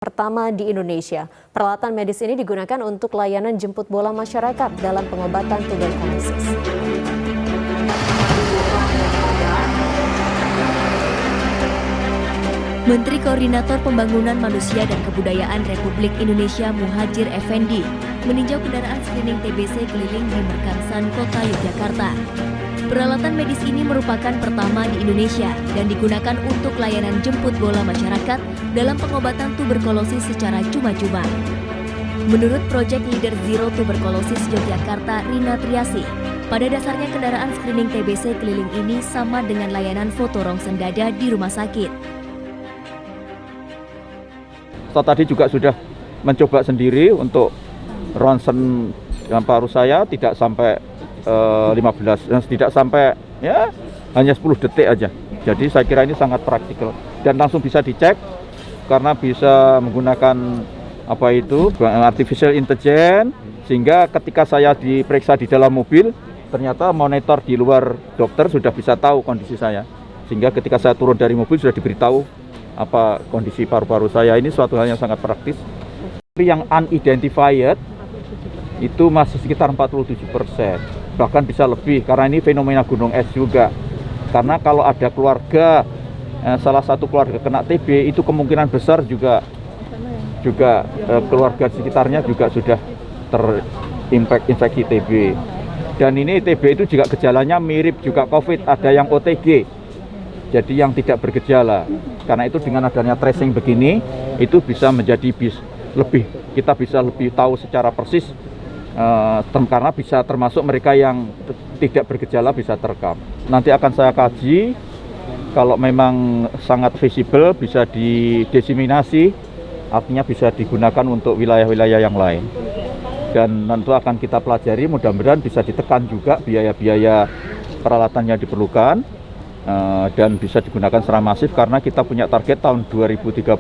Pertama di Indonesia. Peralatan medis ini digunakan untuk layanan jemput bola masyarakat dalam pengobatan tuberkulosis. Menteri Koordinator Pembangunan Manusia dan Kebudayaan Republik Indonesia Muhadjir Effendi meninjau kendaraan screening TBC keliling di Mekarsan, Kota Yogyakarta. Peralatan medis ini merupakan pertama di Indonesia dan digunakan untuk layanan jemput bola masyarakat dalam pengobatan tuberkulosis secara cuma-cuma. Menurut Project Leader Zero Tuberkulosis Yogyakarta, Rina Triasi, pada dasarnya kendaraan screening TBC keliling ini sama dengan layanan foto rongsen dada di rumah sakit. Tadi juga sudah mencoba sendiri untuk ronsen paru saya tidak sampai 15, tidak sampai ya hanya 10 detik aja. Jadi saya kira ini sangat praktikal dan langsung bisa dicek karena bisa menggunakan artificial intelligence, sehingga ketika saya diperiksa di dalam mobil ternyata monitor di luar dokter sudah bisa tahu kondisi saya, sehingga ketika saya turun dari mobil sudah diberitahu apa kondisi paru-paru saya. Ini suatu hal yang sangat praktis. Yang unidentified itu masih sekitar 47%, bahkan bisa lebih karena ini fenomena gunung es juga. Karena kalau ada keluarga, salah satu keluarga kena TB, itu kemungkinan besar juga keluarga sekitarnya juga sudah terinfeksi TB. Dan ini TB itu juga gejalanya mirip juga COVID, ada yang OTG, jadi yang tidak bergejala. Karena itu dengan adanya tracing begini, itu bisa menjadi kita bisa lebih tahu secara persis, karena bisa termasuk mereka yang tidak bergejala bisa terekam. Nanti akan saya kaji, kalau memang sangat visible bisa didesiminasi, artinya bisa digunakan untuk wilayah-wilayah yang lain. Dan tentu akan kita pelajari, mudah-mudahan bisa ditekan juga biaya-biaya peralatan yang diperlukan, dan bisa digunakan secara masif karena kita punya target tahun 2030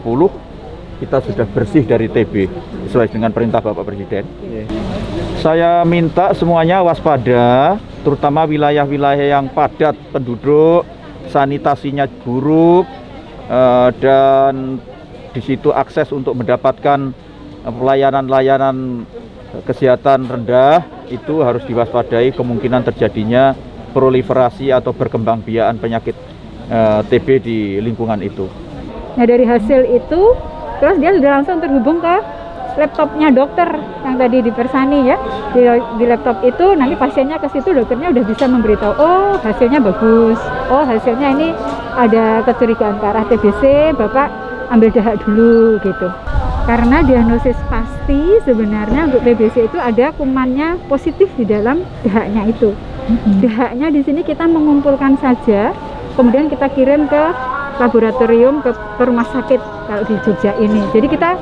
kita sudah bersih dari TB sesuai dengan perintah Bapak Presiden. Saya minta semuanya waspada, terutama wilayah-wilayah yang padat penduduk, sanitasinya buruk, dan di situ akses untuk mendapatkan pelayanan-layanan kesehatan rendah, itu harus diwaspadai kemungkinan terjadinya proliferasi atau berkembangbiakan penyakit TB di lingkungan itu. Nah, dari hasil itu terus dia sudah langsung terhubung ke laptopnya dokter yang tadi dipersani ya. Di laptop itu nanti pasiennya ke situ, dokternya udah bisa memberitahu, oh hasilnya bagus, oh hasilnya ini ada kecurigaan ke arah TBC, Bapak ambil dahak dulu gitu. Karena diagnosis pasti sebenarnya untuk TBC itu ada kumannya positif di dalam dahaknya itu. Dahaknya di sini kita mengumpulkan saja, kemudian kita kirim ke laboratorium, ke rumah sakit kalau di Jogja ini. Jadi kita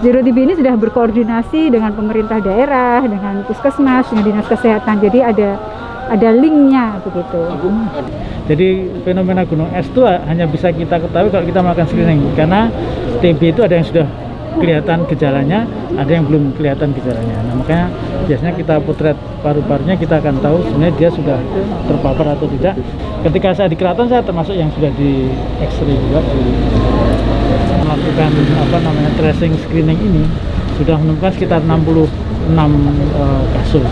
Zero TB ini sudah berkoordinasi dengan pemerintah daerah, dengan puskesmas, dengan dinas kesehatan. Jadi ada linknya begitu. Jadi fenomena gunung es itu hanya bisa kita ketahui kalau kita melakukan screening, karena TB itu ada yang sudah kelihatan gejalanya, ada yang belum kelihatan gejalanya. Nah, makanya biasanya kita potret paru-parunya, kita akan tahu sebenarnya dia sudah terpapar atau tidak. Ketika saya di keraton, saya termasuk yang sudah di X-ray juga, melakukan tracing screening ini sudah menemukan sekitar 66 kasus.